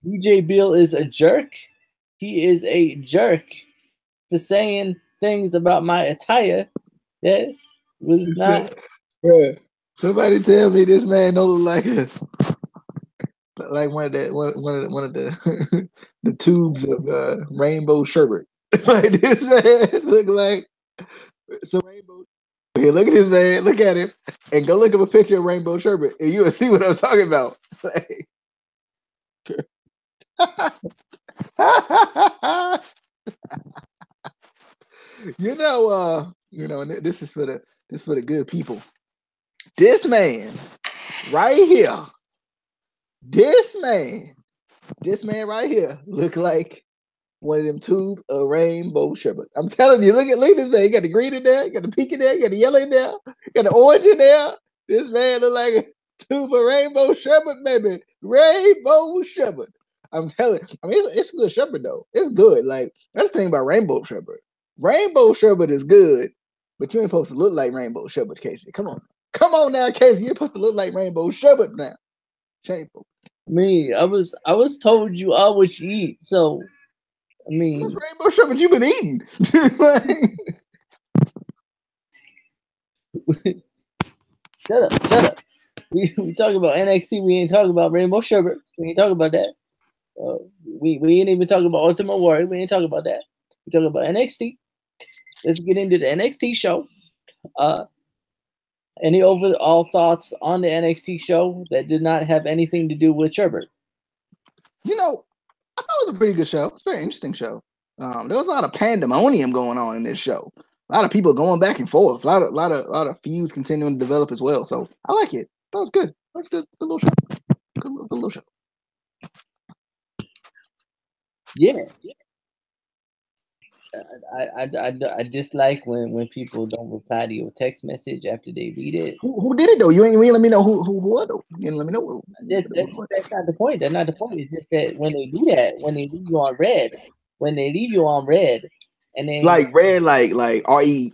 DJ Bill is a jerk. He is a jerk for saying things about my attire that was This man, not. bro, somebody tell me this man don't look like like one of the the tubes of rainbow sherbet. Like this man look like some rainbow. Here, look at this man. Look at him, and go look up a picture of rainbow sherbet, and you will see what I'm talking about. Like, and this is for the good people. This man right here, this man right here look like one of them tube of rainbow sherbet. I'm telling you, look at this man. You got the green in there, you got the pink in there, you got the yellow in there, you got the orange in there. This man look like a tube of rainbow sherbet, baby. Rainbow sherbet. I'm telling you, I mean, it's good sherbet though. It's good. Like, that's the thing about rainbow sherbet. Rainbow sherbet is good, but you ain't supposed to look like rainbow sherbet, Casey. Come on. Come on now, Casey. You're supposed to look like rainbow sherbet now. Shameful. Me, I was told you are what you eat, so I mean, what rainbow sherbet you been eating? Shut up. We talk about NXT. We ain't talking about Rainbow Sherbet. We ain't talking about that. We ain't even talking about Ultimate Warrior. We ain't talking about that. We talking about NXT. Let's get into the NXT show. Any overall thoughts on the NXT show that did not have anything to do with Sherbert? I thought it was a pretty good show. It's a very interesting show. There was a lot of pandemonium going on in this show. A lot of people going back and forth. A lot of feuds continuing to develop as well. So I like it. That was good. That's good. Good little show. Good little show. Yeah. I dislike when people don't reply to your text message after they read it. Who did it though? You ain't let me know who what though. You didn't let me know. That's not the point. That's not the point. It's just that when they do that, when they leave you on red, and then like red, like RED,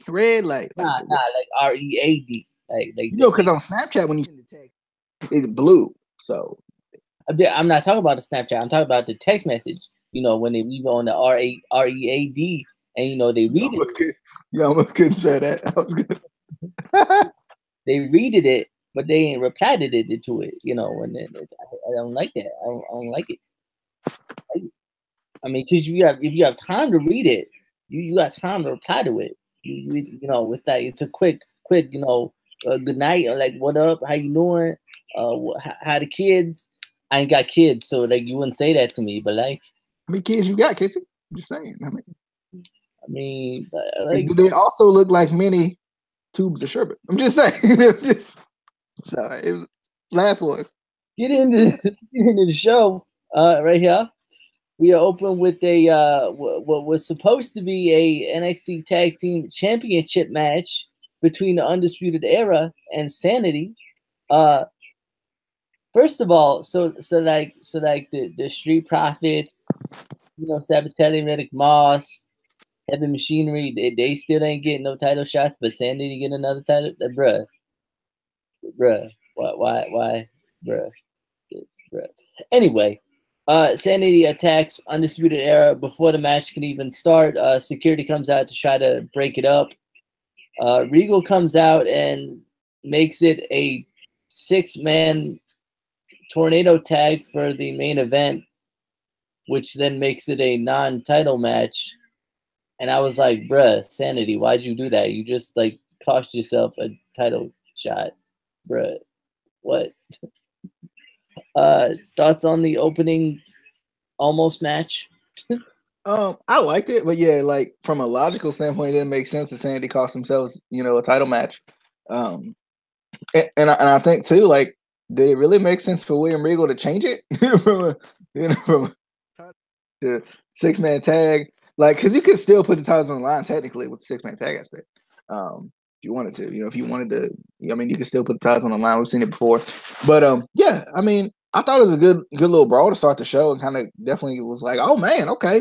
red, like READ, like because on Snapchat when you send the text, it's blue. So I'm not talking about the Snapchat. I'm talking about the text message. When they leave it on the READ, and they read it. You almost couldn't say that. That was good. They readed it, but they ain't replied to it. I don't like that. I don't like it. I mean, because if you have time to read it, you got time to reply to it. It's like it's a quick, good night, or like what up, how you doing, how the kids. I ain't got kids, so like you wouldn't say that to me, but like, how many kids you got, Casey? I'm just saying. Like, do they also look like many tubes of sherbet? I'm just saying. Sorry. Last one. Get into the show right here. We are open with a what was supposed to be a NXT Tag Team Championship match between the Undisputed Era and Sanity. First of all, so like the Street Profits, Sabatelli, Riddick Moss, Heavy Machinery, they still ain't getting no title shots, but Sanity get another title. Bruh, why, bruh. Anyway, Sanity attacks Undisputed Era before the match can even start. Security comes out to try to break it up. Regal comes out and makes it a 6-man tornado tag for the main event, which then makes it a non-title match. And I was like, bruh, Sanity, why'd you do that? You just like cost yourself a title shot, bruh. What? Thoughts on the opening almost match? I liked it, but yeah, like from a logical standpoint, it didn't make sense that Sanity cost themselves, a title match. And I think too, like, did it really make sense for William Regal to change it from a 6-man tag? Like, because you could still put the titles on the line technically with the 6-man tag aspect. If you wanted to, if you wanted to, I mean, you could still put the titles on the line. We've seen it before, but yeah, I mean, I thought it was a good little brawl to start the show, and kind of definitely was like, oh man, okay,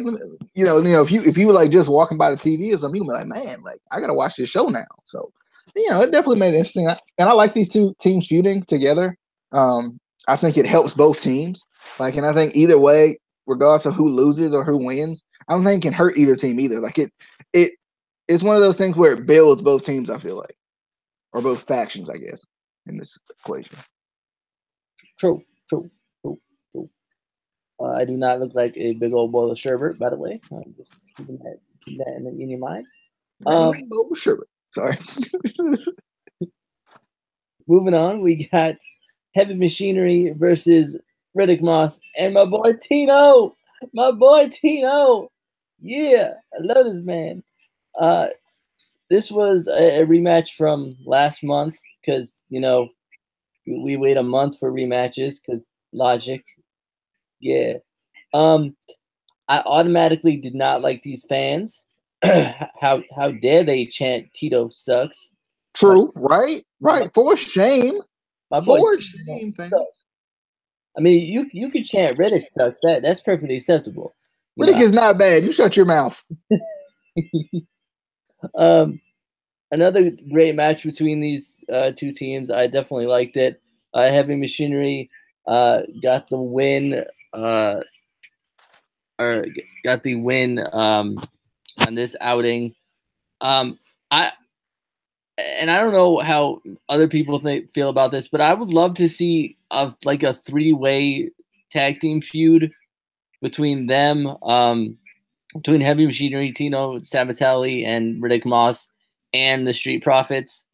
if you were like just walking by the TV or something, you'd be like, man, like I gotta watch this show now. So, it definitely made it interesting, and I like these two teams feuding together. I think it helps both teams. Like, and I think either way, regardless of who loses or who wins, I don't think it can hurt either team either. Like it's one of those things where it builds both teams, I feel like. Or both factions, I guess, in this equation. True. I do not look like a big old bowl of sherbet, by the way. Just keep that in your mind. Sherbet. Sorry. Moving on, we got Heavy Machinery versus Riddick Moss and my boy Tino. Yeah, I love this man. This was a rematch from last month because, you know, we wait a month for rematches because logic. Yeah. I automatically did not like these fans. How dare they chant Tito sucks? True, right? For shame. My boy, for shame, thanks. I mean, you could chant Riddick sucks. That's perfectly acceptable. Riddick is not bad. You shut your mouth. Another great match between these two teams. I definitely liked it. Heavy Machinery got the win. Or got the win on this outing. I don't know how other people feel about this, but I would love to see a 3-way tag team feud between them, between Heavy Machinery, Tino Sabatelli, and Riddick Moss, and the Street Profits.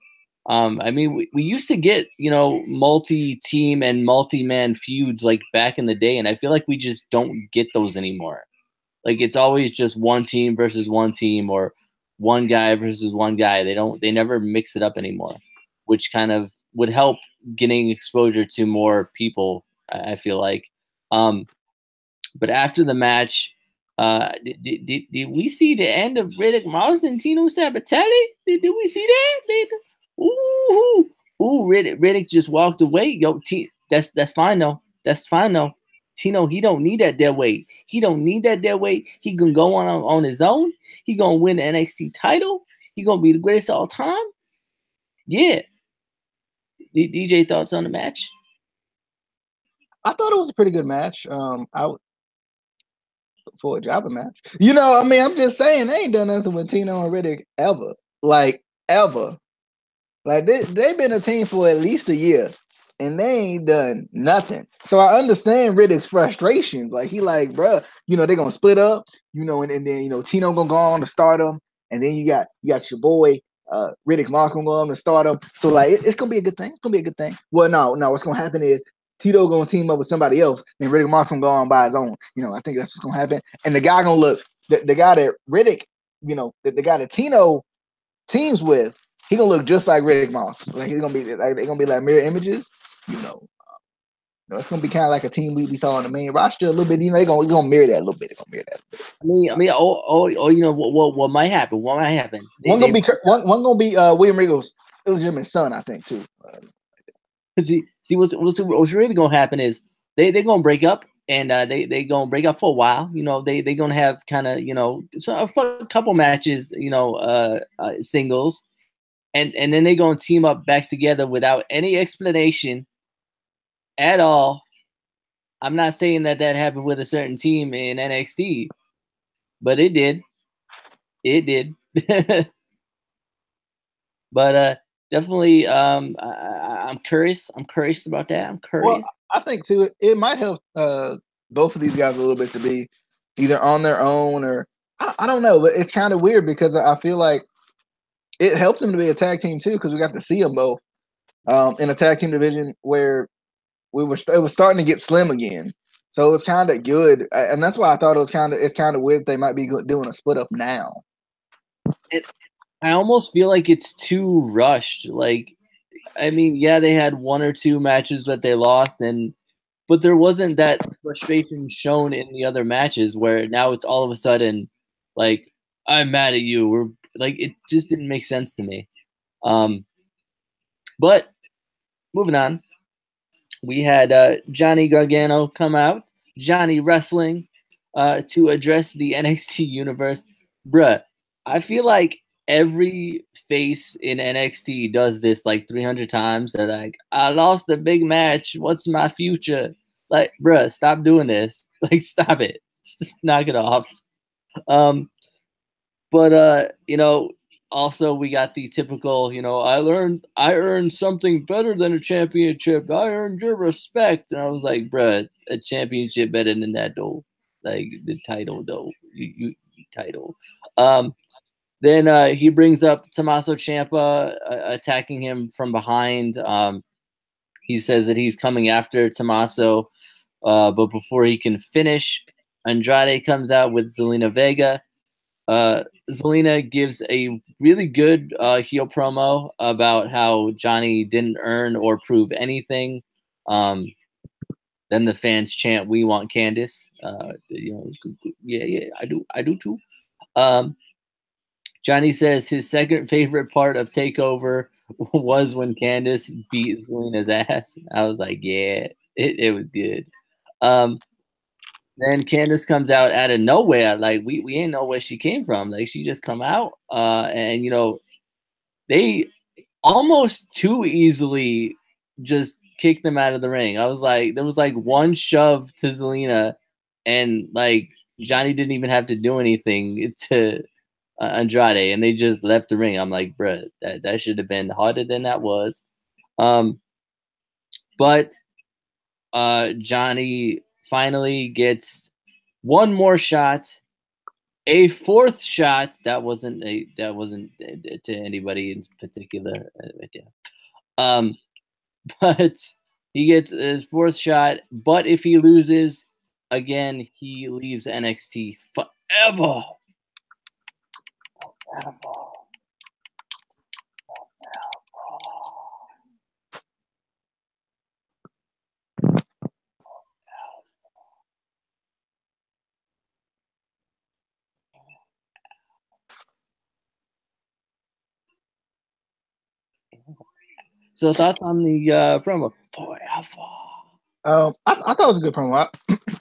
I mean, we used to get, you know, multi-team and multi-man feuds like back in the day, and I feel like we just don't get those anymore. Like, it's always just one team versus one team, or one guy versus one guy. They never mix it up anymore, which kind of would help getting exposure to more people, I feel like. But after the match, did we see the end of Riddick Moss and Tino Sabatelli? Did we see that? Ooh, Riddick just walked away. Yo, that's fine though. That's fine though. Tino, he don't need that dead weight. He don't need that dead weight. He can go on his own. He gonna win the NXT title. He gonna be the greatest of all time. Yeah. DJ, thoughts on the match? I thought it was a pretty good match. I would for a Java match. You know, I mean, I'm just saying, they ain't done nothing with Tino and Riddick ever. Like, ever. Like, they've been a team for at least a year, and they ain't done nothing. So I understand Riddick's frustrations. Like, he like, bruh, you know, they're going to split up, you know, and then, you know, Tino going to go on to stardom, and then you got your boy, Riddick Moss going to go on to stardom. So, like, it's going to be a good thing. It's going to be a good thing. Well, no, what's going to happen is Tito gonna team up with somebody else, then Riddick Moss gonna go on by his own. You know, I think that's what's gonna happen. And the guy gonna look, the guy that Riddick, you know, the guy that Tino teams with, he gonna look just like Riddick Moss. Like, he's gonna be like, they're gonna be like mirror images. You know, it's gonna be kind of like a team we saw on the main roster a little bit. You know, they're gonna mirror that a little bit. They're gonna mirror that a little bit. I mean, you know what might happen? What might happen? One gonna be William Regal's illegitimate son, I think, too. See, what's really gonna happen is they're gonna break up, and they gonna break up for a while. You know, they gonna have kind of, you know, a couple matches, you know, singles, and then they gonna team up back together without any explanation at all. I'm not saying that happened with a certain team in NXT, but it did. It did. But definitely, I'm curious. I'm curious about that. I'm curious. Well, I think too, it might help both of these guys a little bit to be either on their own or I don't know, but it's kind of weird because I feel like it helped them to be a tag team too, because we got to see them both in a tag team division where it was starting to get slim again. So it was kind of good, and that's why I thought it's kind of weird they might be doing a split up now. I almost feel like it's too rushed. Like, I mean, yeah, they had one or two matches that they lost, but there wasn't that frustration shown in the other matches where now it's all of a sudden like, I'm mad at you. We're like, it just didn't make sense to me. But moving on, we had Johnny Gargano come out, Johnny Wrestling, to address the NXT universe. Bruh, I feel like every face in NXT does this like 300 times. They're like, I lost a big match. What's my future? Like, bruh, stop doing this. Like, stop it. Knock it off. But you know, also we got the typical, you know, I earned something better than a championship. I earned your respect. And I was like, bruh, a championship better than that though. Like the title though. You title. Then he brings up Tommaso Ciampa attacking him from behind. He says that he's coming after Tommaso, but before he can finish, Andrade comes out with Zelina Vega. Zelina gives a really good heel promo about how Johnny didn't earn or prove anything. Then the fans chant, "We want Candice." You know, yeah, I do too. Johnny says his second favorite part of Takeover was when Candice beat Zelina's ass. I was like, yeah, it was good. Then Candice comes out of nowhere. Like we ain't know where she came from. Like she just come out. And you know, they almost too easily just kicked them out of the ring. I was like, there was like one shove to Zelina, and like Johnny didn't even have to do anything to Andrade, and they just left the ring. I'm like, bruh, that should have been harder than that was. But Johnny finally gets one more shot, a fourth shot. That wasn't to anybody in particular. But he gets his fourth shot. But if he loses again, he leaves NXT forever. So thoughts on the promo? Forever. I thought it was a good promo.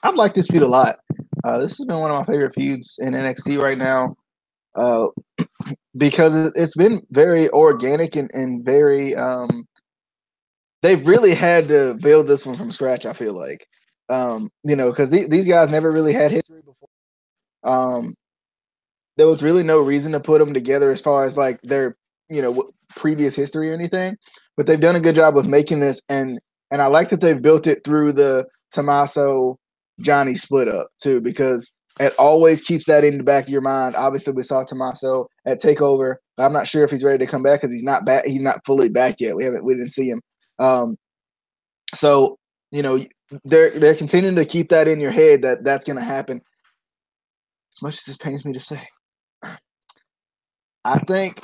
I've liked this feud a lot. This has been one of my favorite feuds in NXT right now. Because it's been very organic and very they've really had to build this one from scratch. I feel like, you know, because these guys never really had history before. There was really no reason to put them together as far as like their, you know, previous history or anything. But they've done a good job of making this, and I like that they've built it through the Tommaso Johnny split up too, because it always keeps that in the back of your mind. Obviously, we saw Tommaso at Takeover. I'm not sure if he's ready to come back because he's not back. He's not fully back yet. We didn't see him. So you know, they're continuing to keep that in your head that that's going to happen. As much as this pains me to say, I think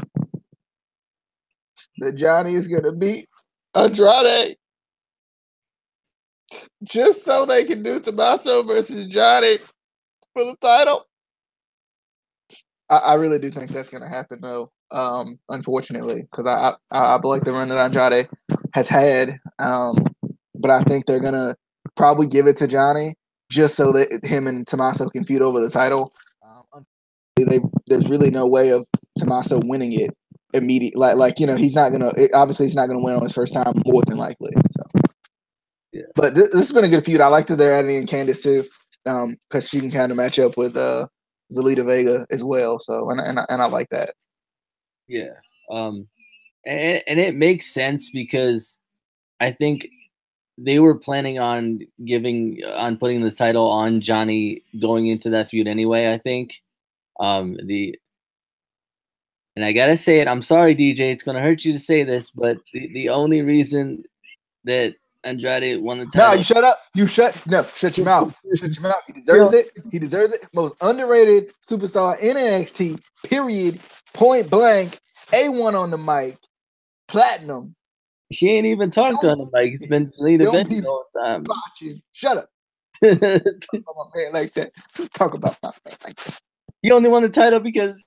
that Johnny is going to beat Andrade just so they can do Tommaso versus Johnny for the title. I really do think that's going to happen, though. Unfortunately, because I like the run that Andrade has had, but I think they're going to probably give it to Johnny just so that him and Tommaso can feud over the title. There's really no way of Tommaso winning it immediately. Like you know, he's not gonna win on his first time, more than likely. So, yeah. But this has been a good feud. I like that they're adding in Candice too, because she can kind of match up with Zelina Vega as well. So, and I like that. Yeah, and it makes sense because I think they were planning on putting the title on Johnny going into that feud anyway. I think. And I gotta say it, I'm sorry, DJ, it's gonna hurt you to say this, but the only reason that Andrade won the title. No, you shut up. Shut your mouth. Shut your mouth. He deserves it. He deserves it. Most underrated superstar in NXT, period. Point blank. A1 on the mic. Platinum. He ain't even talked on the mic. It's been Zelina Vega all the time. Botching. Shut up. Talk about my man like that. Talk about my man like that. He only won the title because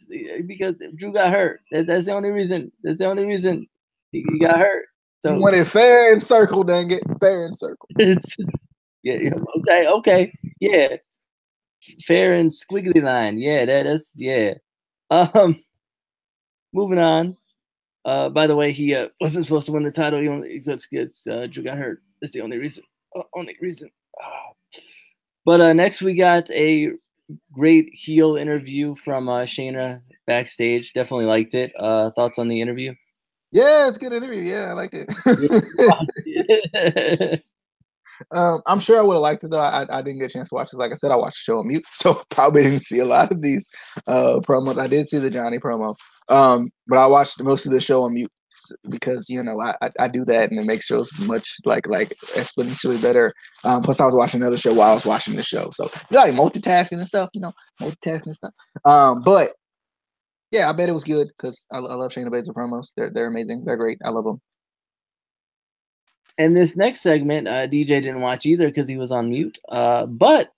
Drew got hurt. That's the only reason. That's the only reason he got hurt. So he won it fair and circle, dang it. Fair and circle. Yeah. Okay. Yeah. Fair and squiggly line. Yeah, that's yeah. moving on. By the way, he wasn't supposed to win the title. He only gets Drew got hurt. That's the only reason. Only reason. But next we got a great heel interview from Shayna backstage. Definitely liked it. Thoughts on the interview? Yeah, it's a good interview. Yeah, I liked it. I'm sure I would have liked it though. I didn't get a chance to watch it. Like I said, I watched the show on mute, so probably didn't see a lot of these promos. I did see the Johnny promo, but I watched most of the show on mute because I do that and it makes shows much like exponentially better. Plus, I was watching another show while I was watching the show, so like multitasking and stuff. But yeah, I bet it was good because I love Shayna Baszler promos. They're amazing. They're great. I love them. And this next segment, DJ didn't watch either because he was on mute. But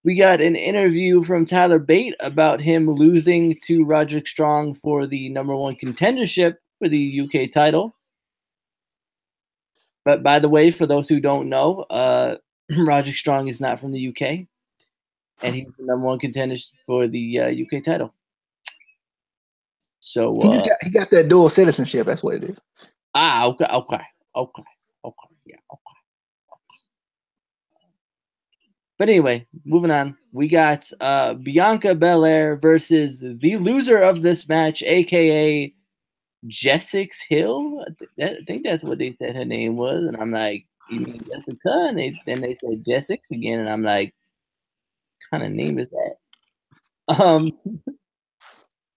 we got an interview from Tyler Bate about him losing to Roderick Strong for the #1 contendership for the UK title. But by the way, for those who don't know, Roderick Strong is not from the UK, and he's the #1 contender for the UK title. So he got that dual citizenship. That's what it is. Okay, yeah, okay. But anyway, moving on. We got Bianca Belair versus the loser of this match, aka Jessix Hill. I think that's what they said her name was, and I'm like, you mean Jessica? And then they said Jessix again, and I'm like, what kind of name is that?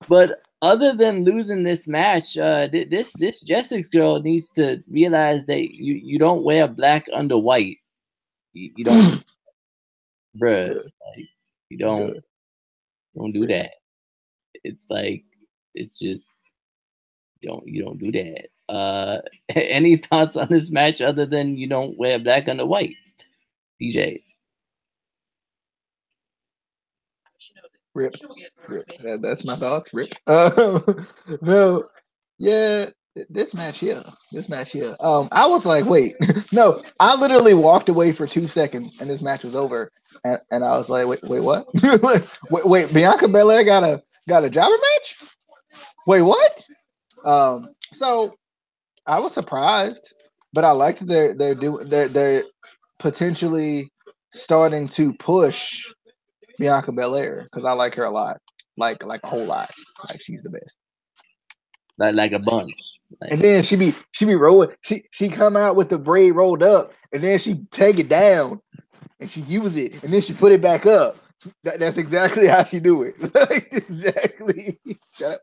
But other than losing this match, this Jessix girl needs to realize that you don't wear black under white. You don't, bruh. Like, you don't do that. It's like it's just you don't do that. Any thoughts on this match other than you don't wear black under white, DJ? Rip. That's my thoughts. Rip. No, yeah, this match here. I was like, wait, no. I literally walked away for 2 seconds, and this match was over, and I was like, wait, what? wait, Bianca Belair got a jobber match? Wait, what? So I was surprised, but I like that they're potentially starting to push Bianca Belair because I like her a lot, like a whole lot. Like she's the best. Like a bunch. And then she be rolling. She come out with the braid rolled up, and then she take it down, and she use it, and then she put it back up. That's exactly how she do it. Exactly. Shut up.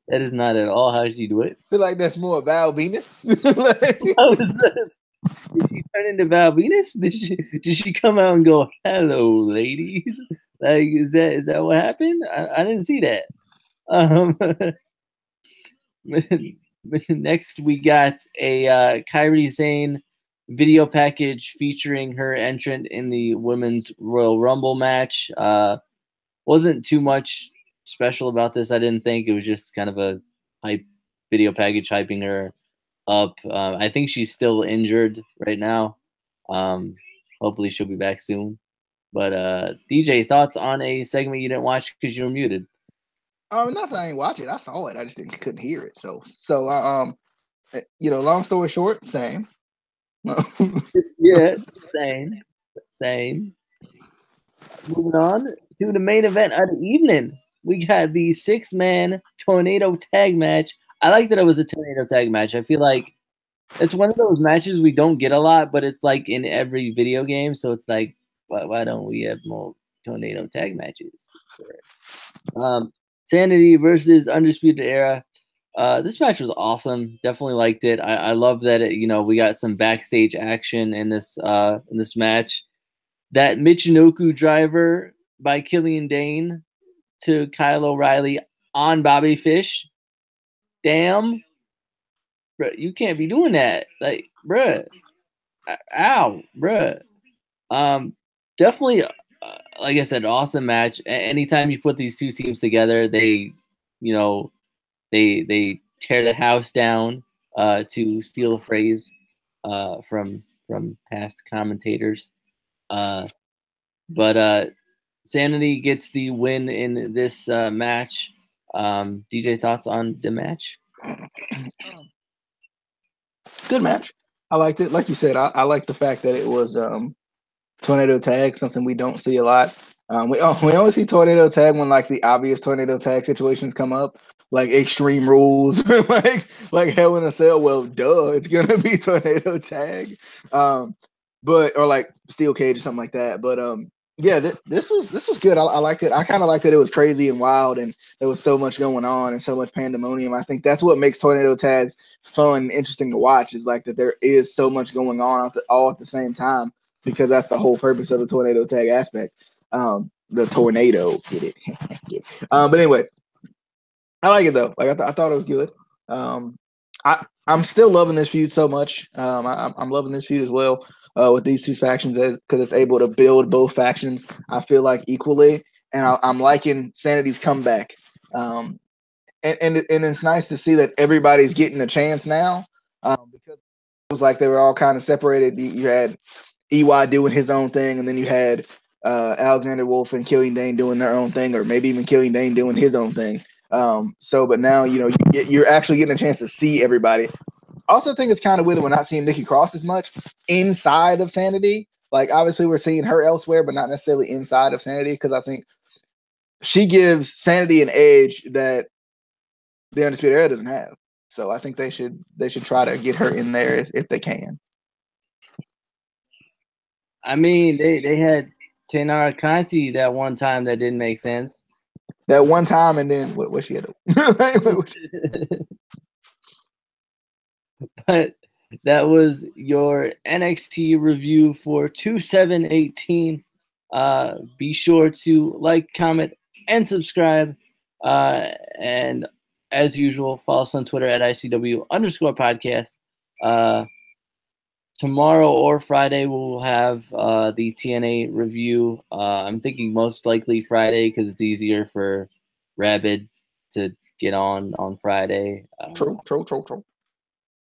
That is not at all how she do it. I feel like that's more Val Venus. How is this? Did she turn into Val Venus? Did she come out and go, "Hello, ladies"? Like, is that what happened? I didn't see that. Next, we got a Kairi Sane video package featuring her entrant in the Women's Royal Rumble match. Wasn't too much special about this. I didn't think. It was just kind of a hype video package hyping her up. I think she's still injured right now. Hopefully she'll be back soon. But DJ, thoughts on a segment you didn't watch because you were muted? Nothing. I ain't watch it. I saw it. I just couldn't hear it. So long story short, same. Yeah, same. Moving on to the main event of the evening. We got the 6-man tornado tag match. I like that it was a tornado tag match. I feel like it's one of those matches we don't get a lot, but it's like in every video game. So it's like, why don't we have more tornado tag matches? Sanity versus Undisputed Era. This match was awesome. Definitely liked it. I love that we got some backstage action in this match. That Michinoku driver by Killian Dane to Kyle O'Reilly on Bobby Fish. Damn, bro, you can't be doing that. Like, bruh, ow, bruh. Definitely, like I said, awesome match. Anytime you put these two teams together, they tear the house down. To steal a phrase from past commentators. But Sanity gets the win in this match. DJ, thoughts on the match? Good match. I liked it. Like you said, I like the fact that it was tornado tag, something we don't see a lot. We only see tornado tag when like the obvious tornado tag situations come up, like Extreme Rules, like Hell in a Cell. Well, duh, it's gonna be tornado tag, but or like Steel Cage or something like that. But yeah, this was good. I liked it. I kind of liked that it was crazy and wild, and there was so much going on and so much pandemonium. I think that's what makes tornado tags fun and interesting to watch. Is like that there is so much going on all at the same time, because that's the whole purpose of the tornado tag aspect. The tornado, get it? But anyway, I like it though. Like I thought it was good. I'm still loving this feud so much. I'm loving this feud as well with these two factions because it's able to build both factions. I feel like equally, and I'm liking Sanity's comeback. And it's nice to see that everybody's getting a chance now because it was like they were all kind of separated. You had EY doing his own thing, and then you had Alexander Wolf and Killian Dane doing their own thing, or maybe even Killian Dane doing his own thing. But now, you're actually getting a chance to see everybody. I also think it's kind of weird that we're not seeing Nikki Cross as much inside of Sanity. Like, obviously, we're seeing her elsewhere, but not necessarily inside of Sanity, because I think she gives Sanity an edge that the Undisputed Era doesn't have. So I think they should try to get her in there if they can. I mean, they had Tenara Conti that one time that didn't make sense. That one time, and then what she had to But that was your NXT review for 2718. Be sure to like, comment, and subscribe. And as usual, follow us on Twitter at ICW_podcast. Tomorrow or Friday, we'll have the TNA review. I'm thinking most likely Friday because it's easier for Rabid to get on Friday. True.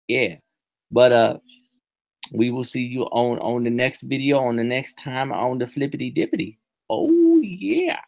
Yeah. But we will see you on the next video, on the next time on the Flippity Dippity. Oh, yeah.